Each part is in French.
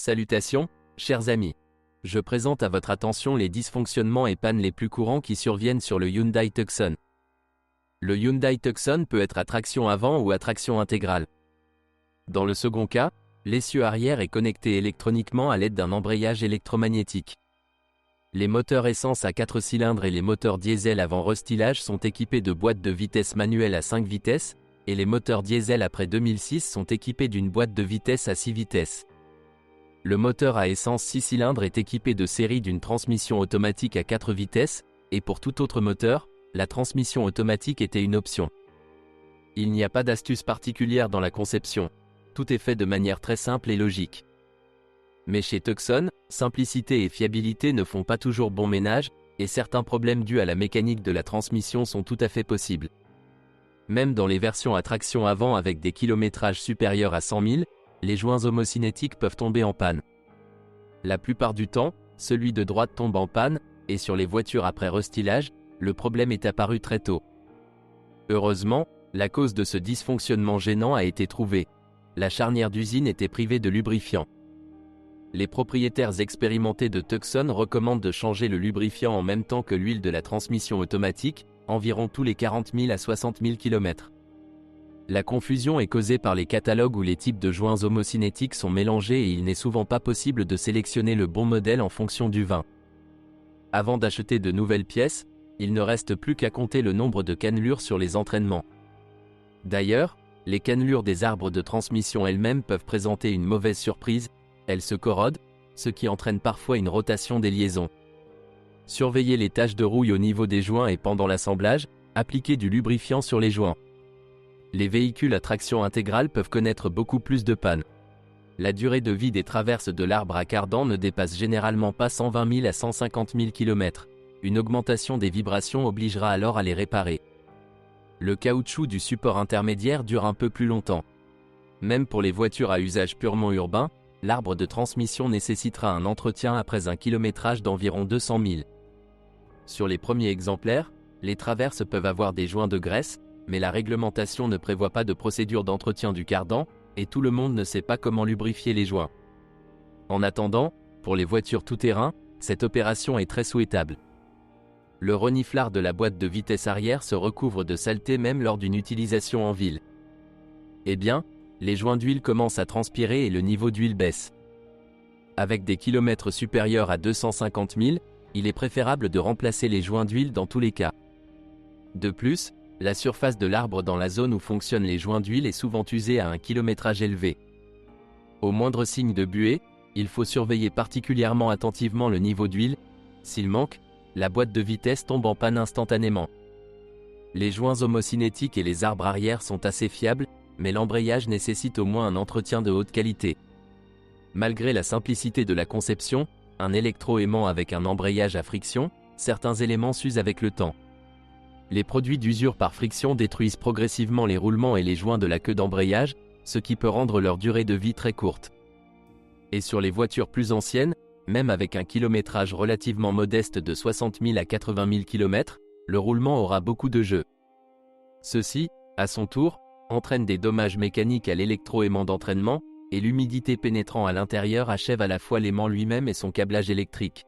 Salutations, chers amis. Je présente à votre attention les dysfonctionnements et pannes les plus courants qui surviennent sur le Hyundai Tucson. Le Hyundai Tucson peut être à traction avant ou à traction intégrale. Dans le second cas, l'essieu arrière est connecté électroniquement à l'aide d'un embrayage électromagnétique. Les moteurs essence à 4 cylindres et les moteurs diesel avant restylage sont équipés de boîtes de vitesse manuelles à 5 vitesses, et les moteurs diesel après 2006 sont équipés d'une boîte de vitesse à 6 vitesses. Le moteur à essence 6 cylindres est équipé de série d'une transmission automatique à 4 vitesses, et pour tout autre moteur, la transmission automatique était une option. Il n'y a pas d'astuce particulière dans la conception, tout est fait de manière très simple et logique. Mais chez Tucson, simplicité et fiabilité ne font pas toujours bon ménage, et certains problèmes dus à la mécanique de la transmission sont tout à fait possibles. Même dans les versions à traction avant avec des kilométrages supérieurs à 100 000, les joints homocinétiques peuvent tomber en panne. La plupart du temps, celui de droite tombe en panne, et sur les voitures après restylage, le problème est apparu très tôt. Heureusement, la cause de ce dysfonctionnement gênant a été trouvée. La charnière d'usine était privée de lubrifiant. Les propriétaires expérimentés de Tucson recommandent de changer le lubrifiant en même temps que l'huile de la transmission automatique, environ tous les 40 000 à 60 000 km. La confusion est causée par les catalogues où les types de joints homocinétiques sont mélangés et il n'est souvent pas possible de sélectionner le bon modèle en fonction du vin. Avant d'acheter de nouvelles pièces, il ne reste plus qu'à compter le nombre de cannelures sur les entraînements. D'ailleurs, les cannelures des arbres de transmission elles-mêmes peuvent présenter une mauvaise surprise, elles se corrodent, ce qui entraîne parfois une rotation des liaisons. Surveillez les taches de rouille au niveau des joints et pendant l'assemblage, appliquez du lubrifiant sur les joints. Les véhicules à traction intégrale peuvent connaître beaucoup plus de pannes. La durée de vie des traverses de l'arbre à cardan ne dépasse généralement pas 120 000 à 150 000 km. Une augmentation des vibrations obligera alors à les réparer. Le caoutchouc du support intermédiaire dure un peu plus longtemps. Même pour les voitures à usage purement urbain, l'arbre de transmission nécessitera un entretien après un kilométrage d'environ 200 000. Sur les premiers exemplaires, les traverses peuvent avoir des joints de graisse, mais la réglementation ne prévoit pas de procédure d'entretien du cardan, et tout le monde ne sait pas comment lubrifier les joints. En attendant, pour les voitures tout-terrain, cette opération est très souhaitable. Le reniflard de la boîte de vitesse arrière se recouvre de saleté même lors d'une utilisation en ville. Eh bien, les joints d'huile commencent à transpirer et le niveau d'huile baisse. Avec des kilomètres supérieurs à 250 000, il est préférable de remplacer les joints d'huile dans tous les cas. De plus, la surface de l'arbre dans la zone où fonctionnent les joints d'huile est souvent usée à un kilométrage élevé. Au moindre signe de buée, il faut surveiller particulièrement attentivement le niveau d'huile. S'il manque, la boîte de vitesse tombe en panne instantanément. Les joints homocinétiques et les arbres arrière sont assez fiables, mais l'embrayage nécessite au moins un entretien de haute qualité. Malgré la simplicité de la conception, un électroaimant avec un embrayage à friction, certains éléments s'usent avec le temps. Les produits d'usure par friction détruisent progressivement les roulements et les joints de la queue d'embrayage, ce qui peut rendre leur durée de vie très courte. Et sur les voitures plus anciennes, même avec un kilométrage relativement modeste de 60 000 à 80 000 km, le roulement aura beaucoup de jeu. Ceci, à son tour, entraîne des dommages mécaniques à l'électroaimant d'entraînement, et l'humidité pénétrant à l'intérieur achève à la fois l'aimant lui-même et son câblage électrique.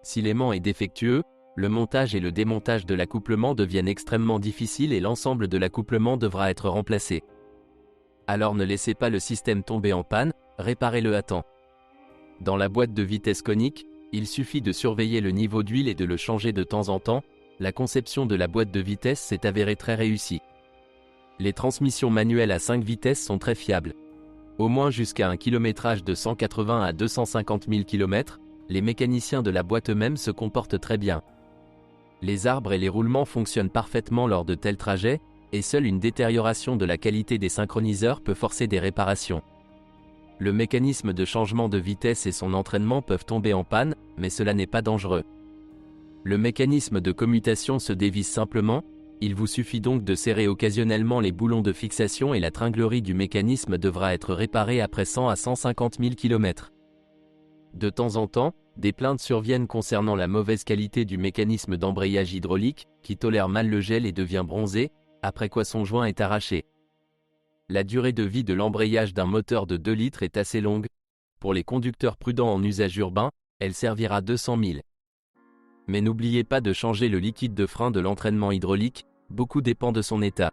Si l'aimant est défectueux, le montage et le démontage de l'accouplement deviennent extrêmement difficiles et l'ensemble de l'accouplement devra être remplacé. Alors ne laissez pas le système tomber en panne, réparez-le à temps. Dans la boîte de vitesse conique, il suffit de surveiller le niveau d'huile et de le changer de temps en temps. La conception de la boîte de vitesse s'est avérée très réussie. Les transmissions manuelles à 5 vitesses sont très fiables. Au moins jusqu'à un kilométrage de 180 à 250 000 km, les mécaniciens de la boîte eux-mêmes se comportent très bien. Les arbres et les roulements fonctionnent parfaitement lors de tels trajets, et seule une détérioration de la qualité des synchroniseurs peut forcer des réparations. Le mécanisme de changement de vitesse et son entraînement peuvent tomber en panne, mais cela n'est pas dangereux. Le mécanisme de commutation se dévisse simplement, il vous suffit donc de serrer occasionnellement les boulons de fixation et la tringlerie du mécanisme devra être réparée après 100 à 150 000 km. De temps en temps, des plaintes surviennent concernant la mauvaise qualité du mécanisme d'embrayage hydraulique, qui tolère mal le gel et devient bronzé, après quoi son joint est arraché. La durée de vie de l'embrayage d'un moteur de 2 litres est assez longue. Pour les conducteurs prudents en usage urbain, elle servira 200 000. Mais n'oubliez pas de changer le liquide de frein de l'entraînement hydraulique, beaucoup dépend de son état.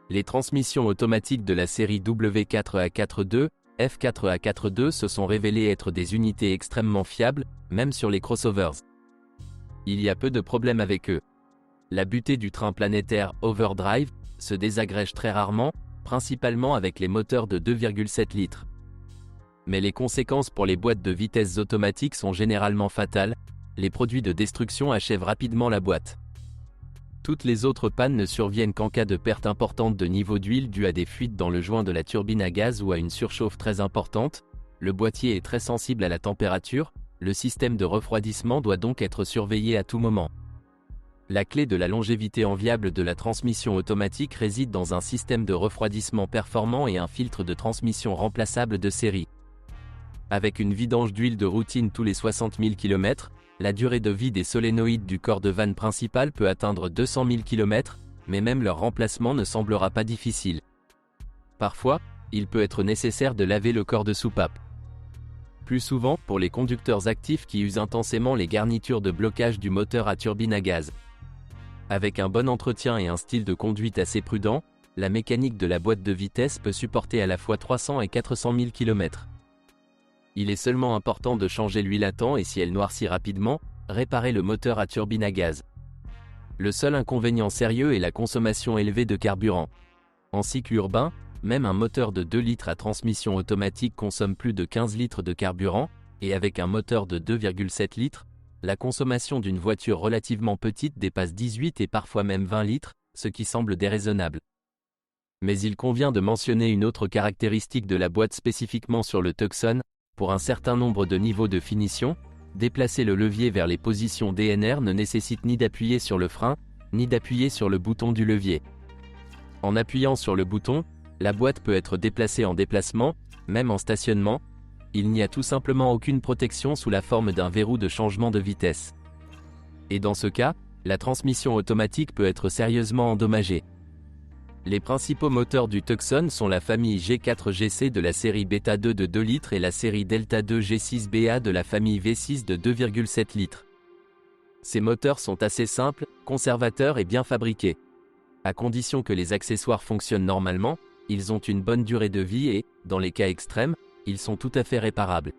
Les transmissions automatiques de la série W4A42, F4A42 se sont révélées être des unités extrêmement fiables, même sur les crossovers. Il y a peu de problèmes avec eux. La butée du train planétaire Overdrive se désagrège très rarement, principalement avec les moteurs de 2,7 litres. Mais les conséquences pour les boîtes de vitesses automatiques sont généralement fatales, les produits de destruction achèvent rapidement la boîte. Toutes les autres pannes ne surviennent qu'en cas de perte importante de niveau d'huile due à des fuites dans le joint de la turbine à gaz ou à une surchauffe très importante. Le boîtier est très sensible à la température, le système de refroidissement doit donc être surveillé à tout moment. La clé de la longévité enviable de la transmission automatique réside dans un système de refroidissement performant et un filtre de transmission remplaçable de série. Avec une vidange d'huile de routine tous les 60 000 km, la durée de vie des solénoïdes du corps de vanne principal peut atteindre 200 000 km, mais même leur remplacement ne semblera pas difficile. Parfois, il peut être nécessaire de laver le corps de soupape. Plus souvent, pour les conducteurs actifs qui usent intensément les garnitures de blocage du moteur à turbine à gaz. Avec un bon entretien et un style de conduite assez prudent, la mécanique de la boîte de vitesse peut supporter à la fois 300 et 400 000 km. Il est seulement important de changer l'huile à temps et si elle noircit rapidement, réparer le moteur à turbine à gaz. Le seul inconvénient sérieux est la consommation élevée de carburant. En cycle urbain, même un moteur de 2 litres à transmission automatique consomme plus de 15 litres de carburant, et avec un moteur de 2,7 litres, la consommation d'une voiture relativement petite dépasse 18 et parfois même 20 litres, ce qui semble déraisonnable. Mais il convient de mentionner une autre caractéristique de la boîte spécifiquement sur le Tucson. Pour un certain nombre de niveaux de finition, déplacer le levier vers les positions DNR ne nécessite ni d'appuyer sur le frein, ni d'appuyer sur le bouton du levier. En appuyant sur le bouton, la boîte peut être déplacée en déplacement, même en stationnement. Il n'y a tout simplement aucune protection sous la forme d'un verrou de changement de vitesse. Et dans ce cas, la transmission automatique peut être sérieusement endommagée. Les principaux moteurs du Tucson sont la famille G4GC de la série Beta 2 de 2 litres et la série Delta 2 G6BA de la famille V6 de 2,7 litres. Ces moteurs sont assez simples, conservateurs et bien fabriqués. À condition que les accessoires fonctionnent normalement, ils ont une bonne durée de vie et, dans les cas extrêmes, ils sont tout à fait réparables.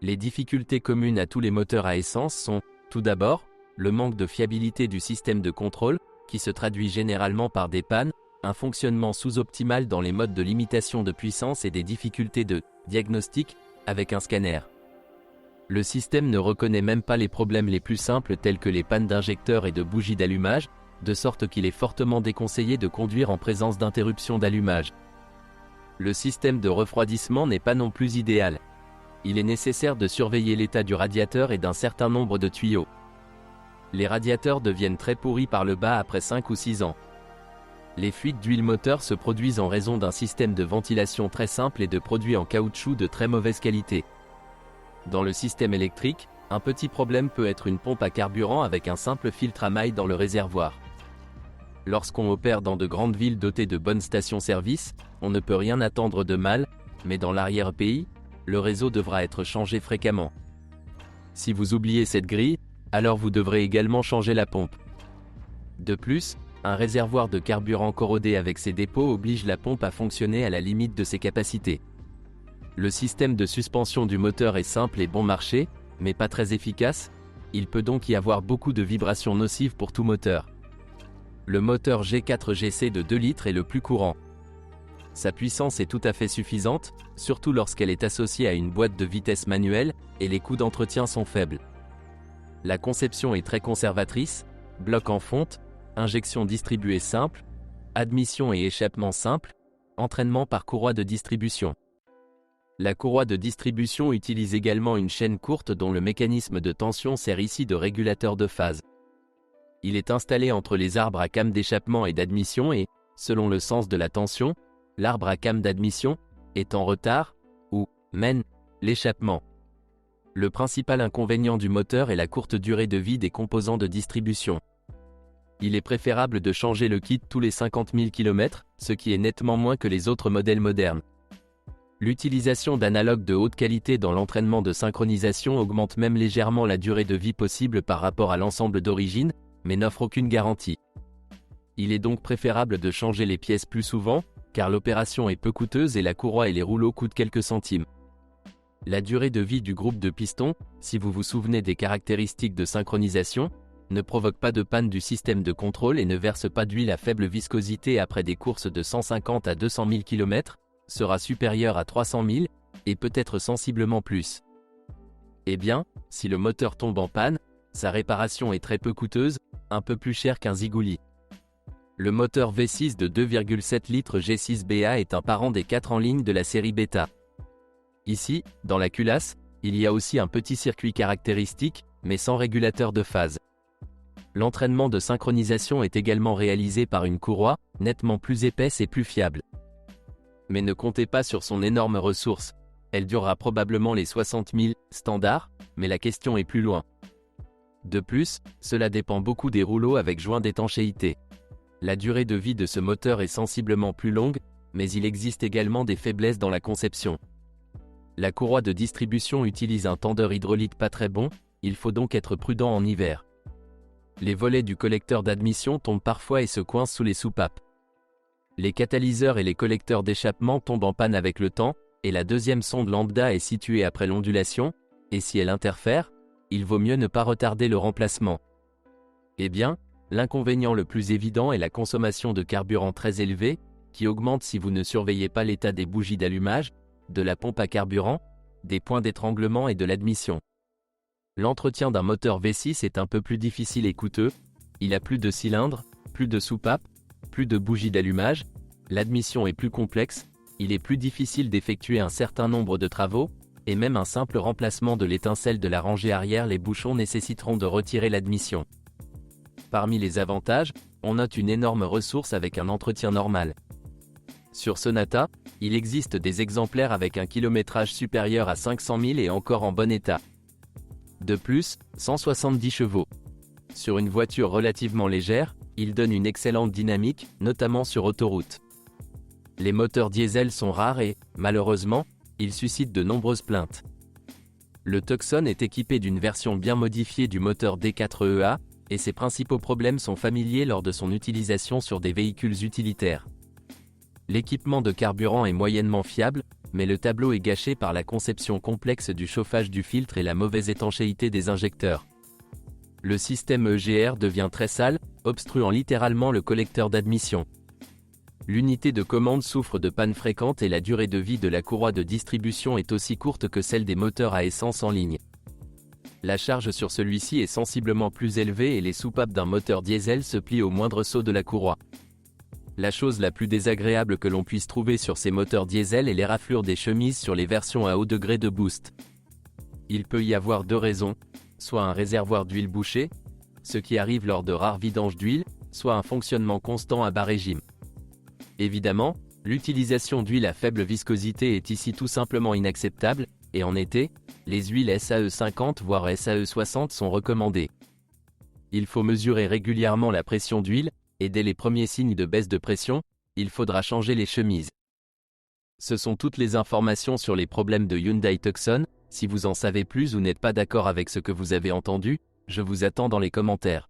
Les difficultés communes à tous les moteurs à essence sont, tout d'abord, le manque de fiabilité du système de contrôle, qui se traduit généralement par des pannes, un fonctionnement sous-optimal dans les modes de limitation de puissance et des difficultés de diagnostic avec un scanner. Le système ne reconnaît même pas les problèmes les plus simples tels que les pannes d'injecteurs et de bougies d'allumage, de sorte qu'il est fortement déconseillé de conduire en présence d'interruption d'allumage. Le système de refroidissement n'est pas non plus idéal. Il est nécessaire de surveiller l'état du radiateur et d'un certain nombre de tuyaux. Les radiateurs deviennent très pourris par le bas après 5 ou 6 ans. Les fuites d'huile moteur se produisent en raison d'un système de ventilation très simple et de produits en caoutchouc de très mauvaise qualité. Dans le système électrique, un petit problème peut être une pompe à carburant avec un simple filtre à mailles dans le réservoir. Lorsqu'on opère dans de grandes villes dotées de bonnes stations-service, on ne peut rien attendre de mal, mais dans l'arrière-pays, le réseau devra être changé fréquemment. Si vous oubliez cette grille, alors vous devrez également changer la pompe. De plus, un réservoir de carburant corrodé avec ses dépôts oblige la pompe à fonctionner à la limite de ses capacités. Le système de suspension du moteur est simple et bon marché, mais pas très efficace, il peut donc y avoir beaucoup de vibrations nocives pour tout moteur. Le moteur G4GC de 2 litres est le plus courant. Sa puissance est tout à fait suffisante, surtout lorsqu'elle est associée à une boîte de vitesse manuelle, et les coûts d'entretien sont faibles. La conception est très conservatrice, bloc en fonte, injection distribuée simple, admission et échappement simple, entraînement par courroie de distribution. La courroie de distribution utilise également une chaîne courte dont le mécanisme de tension sert ici de régulateur de phase. Il est installé entre les arbres à cames d'échappement et d'admission et, selon le sens de la tension, l'arbre à cames d'admission est en retard ou mène l'échappement. Le principal inconvénient du moteur est la courte durée de vie des composants de distribution. Il est préférable de changer le kit tous les 50 000 km, ce qui est nettement moins que les autres modèles modernes. L'utilisation d'analogues de haute qualité dans l'entraînement de synchronisation augmente même légèrement la durée de vie possible par rapport à l'ensemble d'origine, mais n'offre aucune garantie. Il est donc préférable de changer les pièces plus souvent, car l'opération est peu coûteuse et la courroie et les rouleaux coûtent quelques centimes. La durée de vie du groupe de pistons, si vous vous souvenez des caractéristiques de synchronisation, ne provoque pas de panne du système de contrôle et ne verse pas d'huile à faible viscosité après des courses de 150 à 200 000 km, sera supérieure à 300 000, et peut-être sensiblement plus. Eh bien, si le moteur tombe en panne, sa réparation est très peu coûteuse, un peu plus cher qu'un Ziguli. Le moteur V6 de 2,7 litres G6BA est un parent des 4 en ligne de la série Beta. Ici, dans la culasse, il y a aussi un petit circuit caractéristique, mais sans régulateur de phase. L'entraînement de synchronisation est également réalisé par une courroie, nettement plus épaisse et plus fiable. Mais ne comptez pas sur son énorme ressource. Elle durera probablement les 60 000 standards, mais la question est plus loin. De plus, cela dépend beaucoup des rouleaux avec joint d'étanchéité. La durée de vie de ce moteur est sensiblement plus longue, mais il existe également des faiblesses dans la conception. La courroie de distribution utilise un tendeur hydraulique pas très bon, il faut donc être prudent en hiver. Les volets du collecteur d'admission tombent parfois et se coincent sous les soupapes. Les catalyseurs et les collecteurs d'échappement tombent en panne avec le temps, et la deuxième sonde lambda est située après l'ondulation, et si elle interfère, il vaut mieux ne pas retarder le remplacement. Eh bien, l'inconvénient le plus évident est la consommation de carburant très élevée, qui augmente si vous ne surveillez pas l'état des bougies d'allumage, de la pompe à carburant, des points d'étranglement et de l'admission. L'entretien d'un moteur V6 est un peu plus difficile et coûteux, il a plus de cylindres, plus de soupapes, plus de bougies d'allumage, l'admission est plus complexe, il est plus difficile d'effectuer un certain nombre de travaux, et même un simple remplacement de l'étincelle de la rangée arrière, les bouchons nécessiteront de retirer l'admission. Parmi les avantages, on note une énorme ressource avec un entretien normal. Sur Sonata, il existe des exemplaires avec un kilométrage supérieur à 500 000 et encore en bon état. De plus, 170 chevaux. Sur une voiture relativement légère, il donne une excellente dynamique, notamment sur autoroute. Les moteurs diesel sont rares et, malheureusement, ils suscitent de nombreuses plaintes. Le Tucson est équipé d'une version bien modifiée du moteur D4EA, et ses principaux problèmes sont familiers lors de son utilisation sur des véhicules utilitaires. L'équipement de carburant est moyennement fiable, mais le tableau est gâché par la conception complexe du chauffage du filtre et la mauvaise étanchéité des injecteurs. Le système EGR devient très sale, obstruant littéralement le collecteur d'admission. L'unité de commande souffre de pannes fréquentes et la durée de vie de la courroie de distribution est aussi courte que celle des moteurs à essence en ligne. La charge sur celui-ci est sensiblement plus élevée et les soupapes d'un moteur diesel se plient au moindre saut de la courroie. La chose la plus désagréable que l'on puisse trouver sur ces moteurs diesel est les raflures des chemises sur les versions à haut degré de boost. Il peut y avoir deux raisons, soit un réservoir d'huile bouché, ce qui arrive lors de rares vidanges d'huile, soit un fonctionnement constant à bas régime. Évidemment, l'utilisation d'huile à faible viscosité est ici tout simplement inacceptable, et en été, les huiles SAE 50 voire SAE 60 sont recommandées. Il faut mesurer régulièrement la pression d'huile, et dès les premiers signes de baisse de pression, il faudra changer les chemises. Ce sont toutes les informations sur les problèmes de Hyundai Tucson. Si vous en savez plus ou n'êtes pas d'accord avec ce que vous avez entendu, je vous attends dans les commentaires.